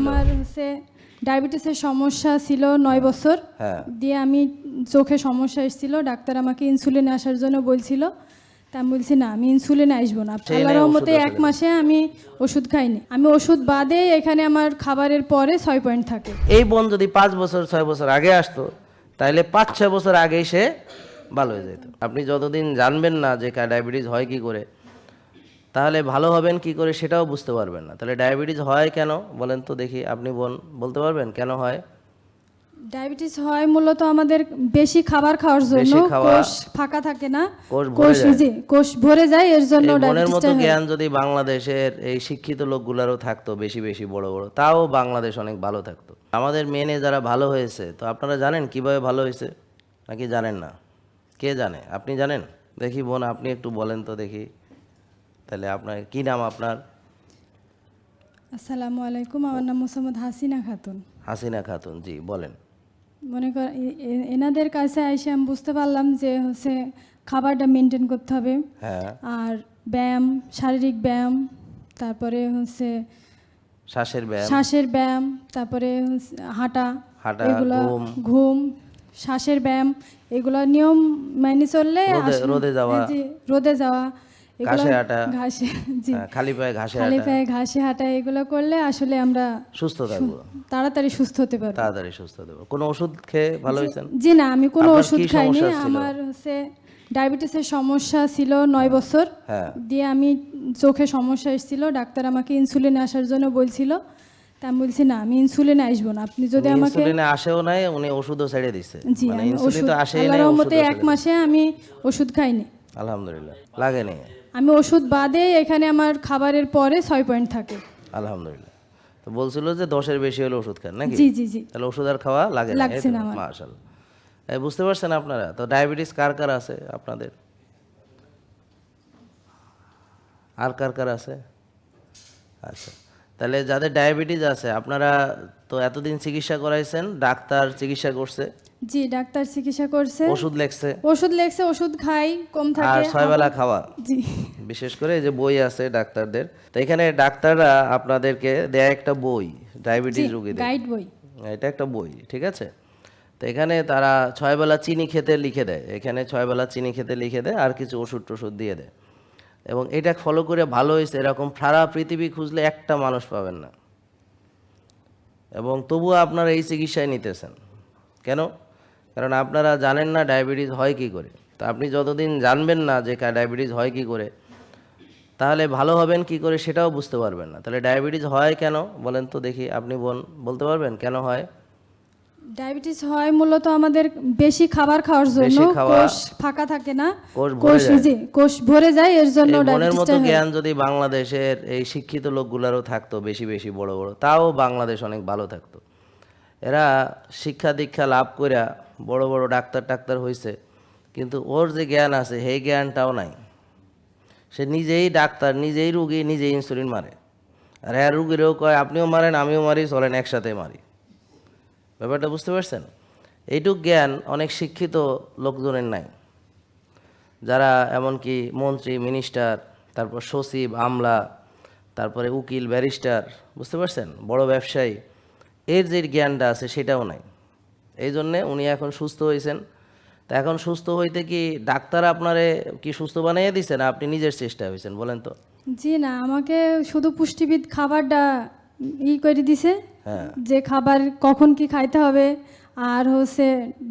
আমার হচ্ছে ডায়াবেটিসের সমস্যা ছিল 9 বছর। হ্যাঁ। দিয়ে আমি চোখে সমস্যা এসেছিল, ডাক্তার আমাকে ইনসুলিনে আসার জন্য বলছিল। তা আমি বলছি না, আমি ইনসুলিনে আসবো না। আল্লাহর রহমতে 1 মাসে আমি ওষুধ খাইনি। আমি ওষুধ বাদে এখানে আমার খাবারের পরে 6 পয়েন্ট থাকে। এই বোন যদি 5 বছর 6 বছর আগে আসতো তাহলে 5-6 বছর আগেই সে ভালো হয়ে যেত। আপনি যতদিন জানবেন না যে ডায়াবেটিস হয় কি করে, তাহলে ভালো হবেন কি করে সেটাও বুঝতে পারবেন না। তাহলে ডায়াবেটিস হয় কেন বলেন তো দেখি, আপনি বলতে পারবেন কেন হয়? ডায়াবেটিস হয় মূলত আমাদের বেশি খাবার খাওয়ার জন্য। কোষ ফাঁকা থাকে না, কোষ ভরে যায়, এর জন্য মনের মতো ডায়াবেটিসটা হয়। জ্ঞান যদি বাংলাদেশের এই শিক্ষিত লোকগুলারও থাকতো বেশি বেশি বড় বড়, তাও বাংলাদেশ অনেক ভালো থাকতো। আমাদের মেনে যারা ভালো হয়েছে, তো আপনারা জানেন কিভাবে ভালো হয়েছে নাকি জানেন না? কে জানে? আপনি জানেন? দেখি বোন, আপনি একটু বলেন তো দেখি। তাহলে আপনার কি নাম আপনার? আসসালামু আলাইকুম, আমার নাম মোসাম্মদ হাসিনা খাতুন। হাসিনা খাতুন, জি বলেন। মনে কর এনাদের কাছে এসে আমি বুঝতে পারলাম যে হচ্ছে খাবারটা মেনটেন করতে হবে। হ্যাঁ। আর ব্যায়াম, শারীরিক ব্যায়াম, তারপরে হচ্ছে শ্বাসের ব্যায়াম, তারপরে হাঁটা, হাঁটা, ঘুম, শ্বাসের ব্যায়াম, এগুলো নিয়ম মেনে চললে রোদে যাওয়া, ঘাসে হাঁটা, জি, খালি পায়ে ঘাসে হাঁটা, এগুলো করলে আসলে আমরা সুস্থ থাকবো, তাড়াতাড়ি সুস্থ হতে পারবো। কোনো ওষুধ খেয়ে ভালো হয়েছেন? জি না, আমি কোনো ওষুধ খাইনি। আমার হচ্ছে ডায়াবেটিসের সমস্যা ছিল 9 বছর। দিয়ে আমি চোখে সমস্যা এসেছিল, ডাক্তার আমাকে ইনসুলিনে আসার জন্য বলছিল। তা আমি বলছি না, আমি ইনসুলিনে আসবো না। আপনি যদি আমাকে ইনসুলিনে আসেও নাই, উনি ওষুধও ছেড়ে দিয়েছে। জি, ইনসুলিন তো আসেই নাই। আল্লাহর রহমতে 1 মাসে আমি ওষুধ খাইনি, আলহামদুলিল্লাহ। লাগেনি? আমি ওষুধ বাদে এখানে আমার খাবারের পরে 6 পয়েন্ট থাকে, আলহামদুলিল্লাহ। তো বলছিল যে 10-এর বেশি হলে ওষুধ খান নাকি? জি জি জি। তাহলে ওষুধ আর খাওয়া লাগছে না। মাশাআল্লাহ। বুঝতে পারছেন আপনারা? তো ডায়াবেটিস কার কার আছে আপনাদের? আর কার কার আছে? আচ্ছা, তাহলে যাদের ডায়াবেটিস আছে, আপনারা তো এতদিন চিকিৎসা করাইছেন, ডাক্তার চিকিৎসা করছে? জি, ডাক্তার চিকিৎসা করছে, ওষুধ লেখছে, ওষুধ খাই, কম থাকে। আর 6 বেলা খাওয়া। জি। বিশেষ করে এই যে বই আছে ডাক্তারদের, তো এখানে ডাক্তাররা আপনাদেরকে দেয় একটা বই, ডায়াবেটিস রোগীদের গাইড বই। এটা একটা বই, ঠিক আছে? তো এখানে তারা 6 বেলা চিনি খেতে লিখে দেয়, এখানে 6 বেলা চিনি খেতে লিখে দেয়, আর কিছু ওষুধ টষুধ দিয়ে দেয়। এবং এটা ফলো করে ভালো হয়েছে এরকম সারা পৃথিবী খুঁজলে একটা মানুষ পাবেন না। এবং তবুও আপনারা এই চিকিৎসায় নিতেছেন কেন? কারণ আপনারা জানেন না ডায়াবেটিস হয় কি করে। তো আপনি যতদিন জানবেন না যে ডায়াবেটিস হয় কি করে, তাহলে ভালো হবেন কি করে সেটাও বুঝতে পারবেন না। তাহলে ডায়াবেটিস হয় কেন বলেন তো দেখি, আপনি বলতে পারবেন কেন হয়? ডায়াবেটিস হয় মূলত আমাদের বেশি খাবার খাওয়ার জন্য। কোষ ফাঁকা থাকে না, কোষ ভরে যায়, এর জন্য মনের মতো ডায়াবেটিসটা হয়। জ্ঞান যদি বাংলাদেশের এই শিক্ষিত লোকগুলারও থাকতো বেশি বেশি বড় বড়, তাও বাংলাদেশ অনেক ভালো থাকতো। এরা শিক্ষা দীক্ষা লাভ করে বড় বড় ডাক্তার হয়েছে, কিন্তু ওর যে জ্ঞান আছে সেই জ্ঞানটাও নাই। সে নিজেই ডাক্তার, নিজেই রুগী, নিজেই ইনসুলিন মারে। আর হ্যাঁ, রুগীরও কয় আপনিও মারেন আমিও মারি, চলেন একসাথে মারি। ব্যাপারটা বুঝতে পারছেন? এইটুক জ্ঞান অনেক শিক্ষিত লোকজনের নাই, যারা এমনকি মন্ত্রী, মিনিস্টার, তারপর সচিব, আমলা, তারপরে উকিল, ব্যারিস্টার, বুঝতে পারছেন, বড় ব্যবসায়ী, এর যে জ্ঞানটা আছে সেটাও নাই। এই জন্যে উনি এখন সুস্থ হয়েছেন। তা এখন সুস্থ হইতে কি ডাক্তার আপনারে কি সুস্থ বানিয়ে দিছে, না আপনি নিজের চেষ্টা হয়েছেন বলেন তো? জি না, আমাকে শুধু পুষ্টিবিদ খাবারটা করে দিছে, যে খাবার কখন কি খাইতে হবে, আর হচ্ছে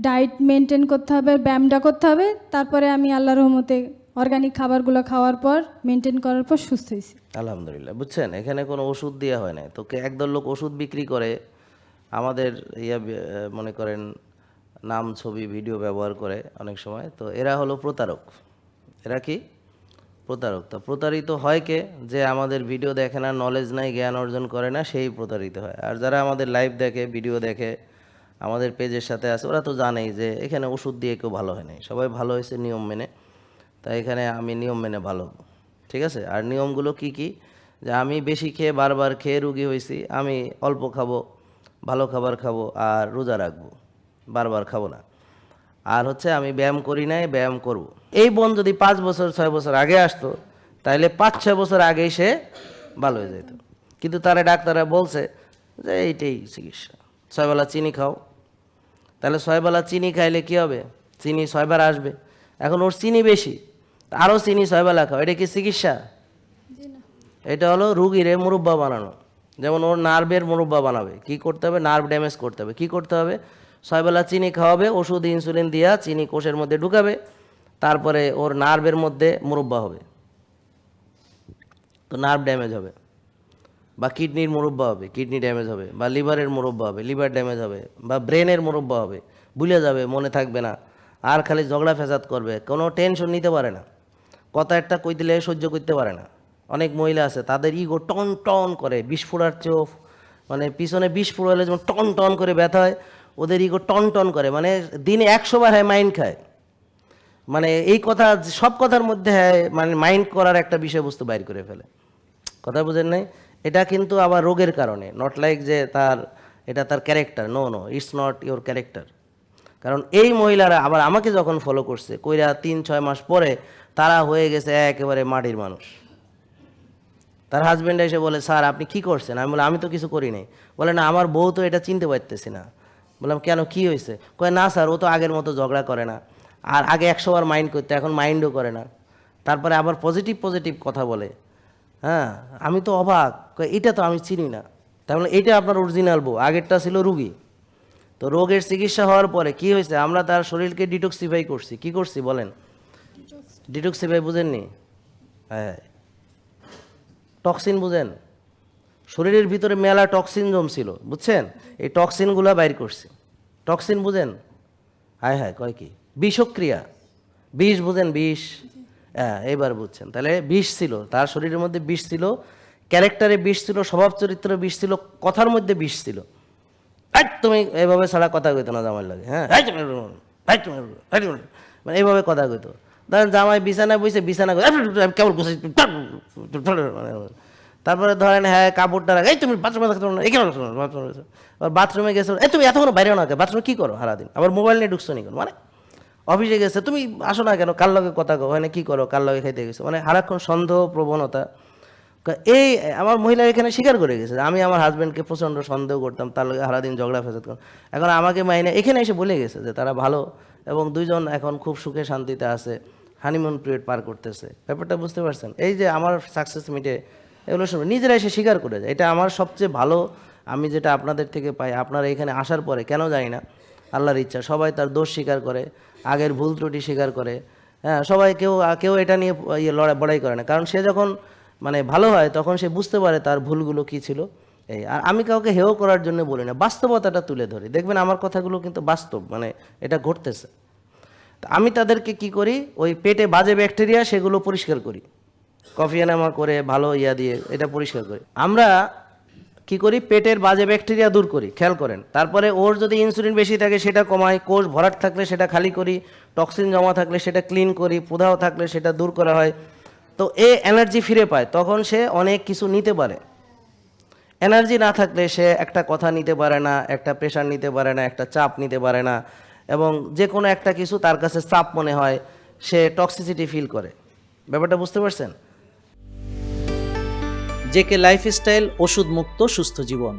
ডায়েট মেনটেন করতে হবে, ব্যায়ামটা করতে হবে। তারপরে আমি আল্লাহর রহমতে অর্গানিক খাবারগুলো খাওয়ার পর, মেনটেন করার পর সুস্থ হয়েছি, আলহামদুলিল্লাহ। বুঝছেন, এখানে কোনো ওষুধ দেওয়া হয় না। তো একদল লোক ওষুধ বিক্রি করে, আমাদের মনে করেন নাম, ছবি, ভিডিও ব্যবহার করে অনেক সময়। তো এরা হলো প্রতারক। এরা কি প্রতারক? তো প্রতারিত হয় কে? যে আমাদের ভিডিও দেখে না, নলেজ নাই, জ্ঞান অর্জন করে না, সেই প্রতারিত হয়। আর যারা আমাদের লাইভ দেখে, ভিডিও দেখে, আমাদের পেজের সাথে আছে, ওরা তো জানেই যে এখানে ওষুধ দিয়ে কেউ ভালো হয় নাই, সবাই ভালো হয়েছে নিয়ম মেনে। তাই এখানে আমি নিয়ম মেনে ভালো, ঠিক আছে? আর নিয়মগুলো কি কি? যে আমি বেশি খেয়ে, বারবার খেয়ে রুগী হয়েছি, আমি অল্প খাবো, ভালো খাবার খাবো, আর রোজা রাখবো, বারবার খাবো না। আর হচ্ছে আমি ব্যায়াম করি নাই, ব্যায়াম করব। এই বোন যদি 5 বছর 6 বছর আগে আসতো তাহলে 5-6 বছর আগেই সে ভালো হয়ে যেত। কিন্তু তারা ডাক্তাররা বলছে যে এইটাই চিকিৎসা। 6 বেলা চিনি খাও, তাহলে 6 বেলা চিনি খাইলে কি হবে? চিনি 6 বার আসবে। এখন ওর চিনি বেশি, আরও চিনি 6 বেলা খাও, এটা কি চিকিৎসা? এটা হলো রুগীরে মুরব্বা বানানো। যেমন ওর নার্ভের মুরব্বা বানাবে, কি করতে হবে? নার্ভ ড্যামেজ করতে হবে। কি করতে হবে? 6 বেলা চিনি খাওয়াবে, ওষুধ ইনসুলিন দিয়া চিনি কোষের মধ্যে ঢুকাবে, তারপরে ওর নার্ভের মধ্যে মুরব্বা হবে, তো নার্ভ ড্যামেজ হবে। বা কিডনির মুরব্বা হবে, কিডনি ড্যামেজ হবে। বা লিভারের মুরব্বা হবে, লিভার ড্যামেজ হবে। বা ব্রেনের মুরব্বা হবে, ভুলে যাবে, মনে থাকবে না, আর খালি ঝগড়া ফেসাদ করবে, কোনো টেনশন নিতে পারে না, কথা একটা কই দিলে সহ্য করতে পারে না। অনেক মহিলা আছে তাদের ইগো টন টন করে, বিস্ফোরার চেয়েও মানে পিছনে বিস্ফোর হলে যেমন টন টন করে ব্যথা হয়, ওদের ইগো টন টন করে, মানে দিনে 100 বার হয় মাইন্ড খায়। মানে এই কথা, সব কথার মধ্যে মানে মাইন্ড করার একটা বিষয়বস্তু বাইর করে ফেলে। কথা বুঝেন নাই? এটা কিন্তু আবার রোগের কারণে, নট লাইক যে এটা তার character. No no, it's not your character. কারণ এই মহিলারা আবার আমাকে যখন ফলো করছে, কইরা 3-6 মাস পরে তারা হয়ে গেছে একেবারে মাটির মানুষ। তার হাজব্যান্ড এসে বলে, স্যার আপনি কি করছেন? আমি বলে, আমি তো কিছু করি নাই। বলে, না আমার বউ তো এটা চিনতে পারতেছি না। বললাম, কেন, কি হয়েছে? কয়, না স্যার ও তো আগের মতো ঝগড়া করে না, আর আগে 100 বার মাইন্ড করতে, এখন মাইন্ডও করে না। তারপরে আবার পজিটিভ পজিটিভ কথা বলে। হ্যাঁ, আমি তো অবাক, এটা তো আমি চিনি না। তাহলে এটা আপনার অরিজিনাল বউ, আগেরটা ছিল রুগী। তো রোগের চিকিৎসা হওয়ার পরে কি হয়েছে? আমরা তার শরীরকে ডিটক্সিফাই করছি। কি করছি বলেন? ডিটক্সিফাই বুঝেননি? হ্যাঁ, টক্সিন বুঝেন? শরীরের ভিতরে মেলা টক্সিন জমছিল, বুঝছেন? এই টক্সিনগুলো বাইর করছি। টক্সিন বুঝেন? হায় হায়, কয় কি? বিষক্রিয়া। বিষ বুঝেন? বিষ। হ্যাঁ, এবার বুঝছেন। তাহলে বিষ ছিল, তার শরীরের মধ্যে বিষ ছিল, ক্যারেক্টারে বিষ ছিল, স্বভাব চরিত্রে বিষ ছিল, কথার মধ্যে বিষ ছিল। তুমি এইভাবে ছাড়া কথা কইতো না জামাই লাগে। হ্যাঁ, মানে এইভাবে কথা কইতো। ধরেন জামাই বিছানায় বসে বিছানা কেমন তারপরে ধরেন, হ্যাঁ কাপড়টা রাখ, এই তুমি বাথরুমে গেছো, এই তুমি এতক্ষণ বাইরেও না, বাথরুমে কি করো সারাদিন? আবার মোবাইল নিয়ে ঢুকছো নি? মানে অফিসে গেছে, তুমি আসো না কেন, কার লগে কথা কো, হয় না কি করো, কার লগে খাইতে গেছো, মানে সারাক্ষণ সন্দেহ প্রবণতা। এই আমার মহিলা এখানে স্বীকার করে গেছে, আমি আমার হাজব্যান্ডকে প্রচণ্ড সন্দেহ করতাম, তার লগে সারাদিন ঝগড়া ফেসাদ করতাম। এখন আমাকে মাইনে এখানে এসে বলে গেছে যে তারা ভালো, এবং দুইজন এখন খুব সুখে শান্তিতে আছে, হানিমুন পিরিয়ড পার করতেছে। ব্যাপারটা বুঝতে পারছেন? এই যে আমার সাকসেস মিটে, এগুলো শুনে নিজেরা এসে স্বীকার করে যায়। এটা আমার সবচেয়ে ভালো, আমি যেটা আপনাদের থেকে পাই। আপনারা এখানে আসার পরে কেন জানি না, আল্লাহর ইচ্ছা, সবাই তার দোষ স্বীকার করে, আগের ভুল ত্রুটি স্বীকার করে। হ্যাঁ, সবাই কেউ এটা নিয়ে বড়াই করে না, কারণ সে যখন মানে ভালো হয় তখন সে বুঝতে পারে তার ভুলগুলো কী ছিল। এই আর আমি কাউকে হেয় করার জন্য বলি না, বাস্তবতাটা তুলে ধরি। দেখবেন আমার কথাগুলো কিন্তু বাস্তব, মানে এটা ঘটতেছে। আমি তাদেরকে কি করি, ওই পেটে বাজে ব্যাকটেরিয়া সেগুলো পরিষ্কার করি, কফি এনামা করে ভালো দিয়ে এটা পরিষ্কার করি। আমরা কি করি, পেটের বাজে ব্যাকটেরিয়া দূর করি, খেয়াল করেন। তারপরে ওর যদি ইনসুলিন বেশি থাকে সেটা কমাই, কোষ ভরাট থাকলে সেটা খালি করি, টক্সিন জমা থাকলে সেটা ক্লিন করি, প্রদাহ থাকলে সেটা দূর করা হয়। তো এনার্জি ফিরে পায়, তখন সে অনেক কিছু নিতে পারে। এনার্জি না থাকলে সে একটা কথা নিতে পারে না, একটা প্রেশার নিতে পারে না, একটা চাপ নিতে পারে না, এবং যে কোনো একটা কিছু তার কাছে চাপ মনে হয়, সে টক্সিসিটি ফিল করে। ব্যাপারটা বুঝতে পারছেন? জেকে লাইফস্টাইল, ওষুধ মুক্ত সুস্থ জীবন।